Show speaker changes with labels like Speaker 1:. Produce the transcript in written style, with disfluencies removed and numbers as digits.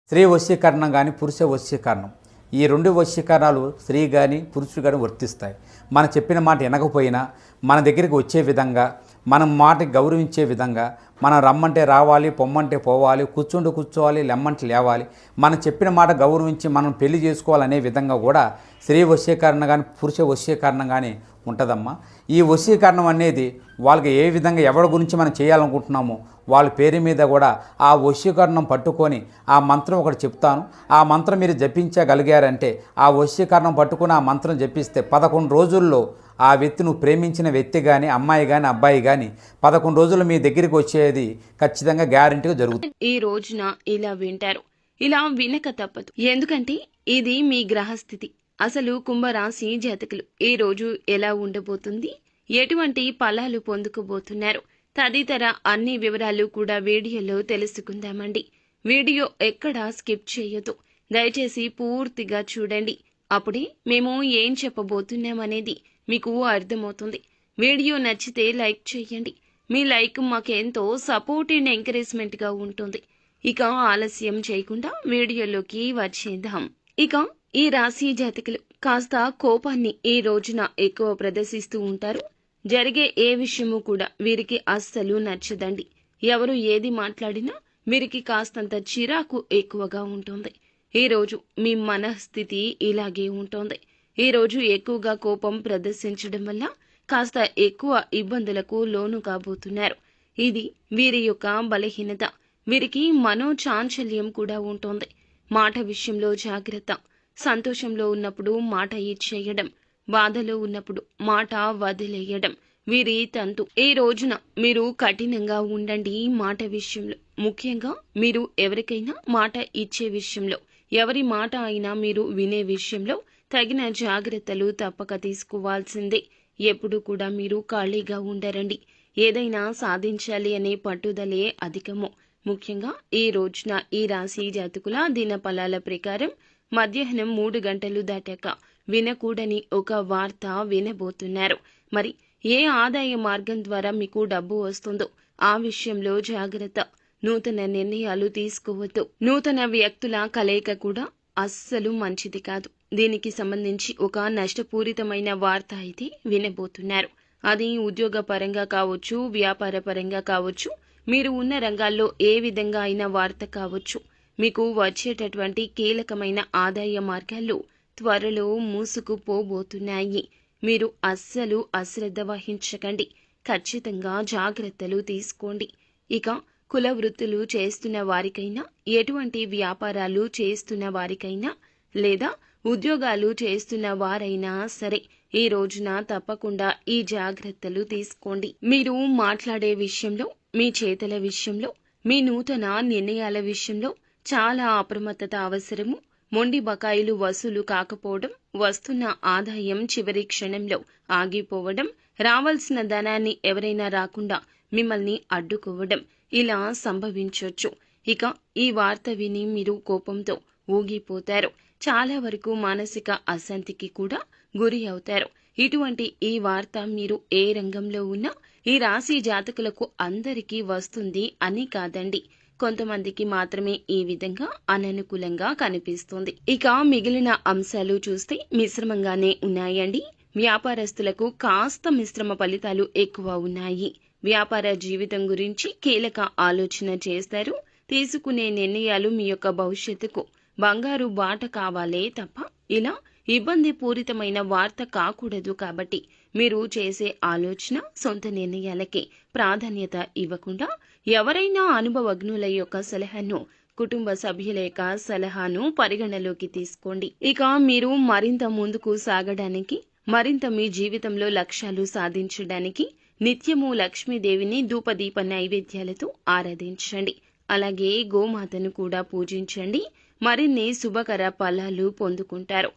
Speaker 1: స్త్రీ వశీకరణం కానీ పురుష వశీకరణం, ఈ రెండు వశీకరణాలు స్త్రీ కానీ పురుషుడు కానీ వర్తిస్తాయి. మనం చెప్పిన మాట వినకపోయినా మన దగ్గరికి వచ్చే విధంగా, మనం మాటకి గౌరవించే విధంగా, మనం రమ్మంటే రావాలి, పొమ్మంటే పోవాలి, కూర్చుంటూ కూర్చోవాలి, లెమ్మంటే లేవాలి, మనం చెప్పిన మాట గౌరవించి మనం పెళ్లి చేసుకోవాలనే విధంగా కూడా స్త్రీ వశీకరణ కానీ పురుష వశీకరణం కానీ ఉంటుందమ్మా. ఈ వశీకరణం అనేది వాళ్ళకి ఏ విధంగా ఎవరి గురించి మనం చేయాలనుకుంటున్నామో వాళ్ళ పేరు మీద కూడా ఆ వశీకరణం పట్టుకొని ఆ మంత్రం ఒకటి చెప్తాను. ఆ మంత్రం మీరు జపించగలిగారంటే, ఆ వశీకరణం పట్టుకొని ఆ మంత్రం జపిస్తే 11 రోజుల్లో ఆ వ్యక్తి, నువ్వు ప్రేమించిన వ్యక్తి కానీ, అమ్మాయి కానీ, అబ్బాయి కానీ 11 రోజులు మీ దగ్గరికి వచ్చేది ఖచ్చితంగా గ్యారెంటీగా జరుగుతుంది.
Speaker 2: ఈ రోజున ఇలా వింటారు. ఇలా వినక తప్పదు. ఎందుకంటే ఇది మీ గ్రహస్థితి. అసలు కుంభరాశి జాతకులు ఈ రోజు ఎలా ఉండబోతుంది, ఎటువంటి ఫలాలు పొందుకోబోతున్నారు, తదితర అన్ని వివరాలు కూడా వీడియోలో తెలుసుకుందామండి. వీడియో ఎక్కడా స్కిప్ చేయొద్దు. దయచేసి పూర్తిగా చూడండి. అప్పుడే మేము ఏం చెప్పబోతున్నామనేది మీకు అర్థమవుతుంది. వీడియో నచ్చితే లైక్ చేయండి. మీ లైక్ మాకెంతో సపోర్ట్ అండ్ ఎంకరేజ్మెంట్గా ఉంటుంది. ఇక ఆలస్యం చేయకుండా వీడియోలోకి వచ్చేద్దాం. ఇక ఈ రాశి జాతకులు కాస్త కోపాన్ని ఈ రోజున ఎక్కువ ప్రదర్శిస్తూ ఉంటారు. జరిగే ఏ విషయము కూడా వీరికి అస్సలు నచ్చదండి. ఎవరు ఏది మాట్లాడినా వీరికి కాస్తంత చిరాకు ఎక్కువగా ఉంటుంది. ఈరోజు మీ మనస్థితి ఇలాగే ఉంటుంది. ఈరోజు ఎక్కువగా కోపం ప్రదర్శించడం వల్ల కాస్త ఎక్కువ ఇబ్బందులకు లోను కాబోతున్నారు. ఇది వీరి యొక్క బలహీనత. వీరికి మనోచాంచల్యం కూడా ఉంటుంది. మాట విషయంలో జాగ్రత్త. సంతోషంలో ఉన్నప్పుడు మాట ఇచ్చేయడం, బాధలో ఉన్నప్పుడు మాట వదిలేయడం వీరి తంతు. ఈ రోజున మీరు కఠినంగా ఉండండి మాట విషయంలో. ముఖ్యంగా మీరు ఎవరికైనా మాట ఇచ్చే విషయంలో, ఎవరి మాట అయినా మీరు వినే విషయంలో తగిన జాగ్రత్తలు తప్పక తీసుకోవాల్సిందే. ఎప్పుడు కూడా మీరు ఖాళీగా ఉండరండి. ఏదైనా సాధించాలి అనే పట్టుదలే అధికము. ముఖ్యంగా ఈ రోజున ఈ రాశి జాతకుల దినఫలాల ప్రకారం మధ్యాహ్నం 3 గంటలు దాటాక వినకూడని ఒక వార్త వినబోతున్నారు. మరి ఏ ఆదాయ మార్గం ద్వారా మీకు డబ్బు వస్తుందో ఆ విషయంలో జాగ్రత్త. నూతన నిర్ణయాలు తీసుకోవద్దు. నూతన వ్యక్తుల కలయిక కూడా అస్సలు మంచిది కాదు. దీనికి సంబంధించి ఒక నష్టపూరితమైన వార్త అయితే వినబోతున్నారు. అది ఉద్యోగ పరంగా కావచ్చు, వ్యాపార పరంగా కావచ్చు, మీరు ఉన్న రంగాల్లో ఏ విధంగా అయినా వార్త కావచ్చు. మీకు వచ్చేటటువంటి కీలకమైన ఆదాయ మార్గాలు త్వరలో మూసుకుపోబోతున్నాయి. మీరు అస్సలు అశ్రద్ధ వహించకండి. ఖచ్చితంగా జాగ్రత్తలు తీసుకోండి. ఇక కుల వృత్తులు చేస్తున్న వారికైనా, ఎటువంటి వ్యాపారాలు చేస్తున్న వారికైనా, లేదా ఉద్యోగాలు చేస్తున్న వారైనా సరే ఈ రోజున తప్పకుండా ఈ జాగ్రత్తలు తీసుకోండి. మీరు మాట్లాడే విషయంలో, మీ చేతల విషయంలో, మీ నూతన నిర్ణయాల విషయంలో చాలా అప్రమత్తత అవసరము. మొండి బకాయిలు వసూలు కాకపోవడం, వస్తున్న ఆదాయం చివరి క్షణంలో ఆగిపోవడం, రావాల్సిన ధనాన్ని ఎవరైనా రాకుండా మిమ్మల్ని అడ్డుకోవడం ఇలా సంభవించవచ్చు. ఇక ఈ వార్త విని మీరు కోపంతో ఊగిపోతారు. చాలా వరకు మానసిక అశాంతికి కూడా గురి అవుతారు. ఇటువంటి ఈ వార్త మీరు ఏ రంగంలో ఉన్నా ఈ రాశి జాతకులకు అందరికీ వస్తుంది అని కాదండి. కొంతమందికి మాత్రమే ఈ విధంగా అననుకూలంగా కనిపిస్తుంది. ఇక మిగిలిన అంశాలు చూస్తే మిశ్రమంగానే ఉన్నాయండి. వ్యాపారస్తులకు కాస్త మిశ్రమ ఫలితాలు ఎక్కువ ఉన్నాయి. వ్యాపార జీవితం గురించి కీలక ఆలోచన చేస్తారు. తీసుకునే నిర్ణయాలు మీ యొక్క భవిష్యత్తుకు బంగారు బాట కావాలే తప్ప ఇలా ఇబ్బంది పూరితమైన వార్త కాకూడదు. కాబట్టి మీరు చేసే ఆలోచన సొంత నిర్ణయాలకే ప్రాధాన్యత ఇవ్వకుండా ఎవరైనా అనుభవజ్ఞుల యొక్క సలహాను, కుటుంబ సభ్యుల యొక్క సలహాను పరిగణలోకి తీసుకోండి. ఇక మీరు మరింత ముందుకు సాగడానికి, మరింత మీ జీవితంలో లక్ష్యాలు సాధించడానికి నిత్యము లక్ష్మీదేవిని ధూపదీప నైవేద్యాలతో ఆరాధించండి. అలాగే గోమాతను కూడా పూజించండి. మరిన్ని శుభకర ఫలాలు పొందుకుంటారు.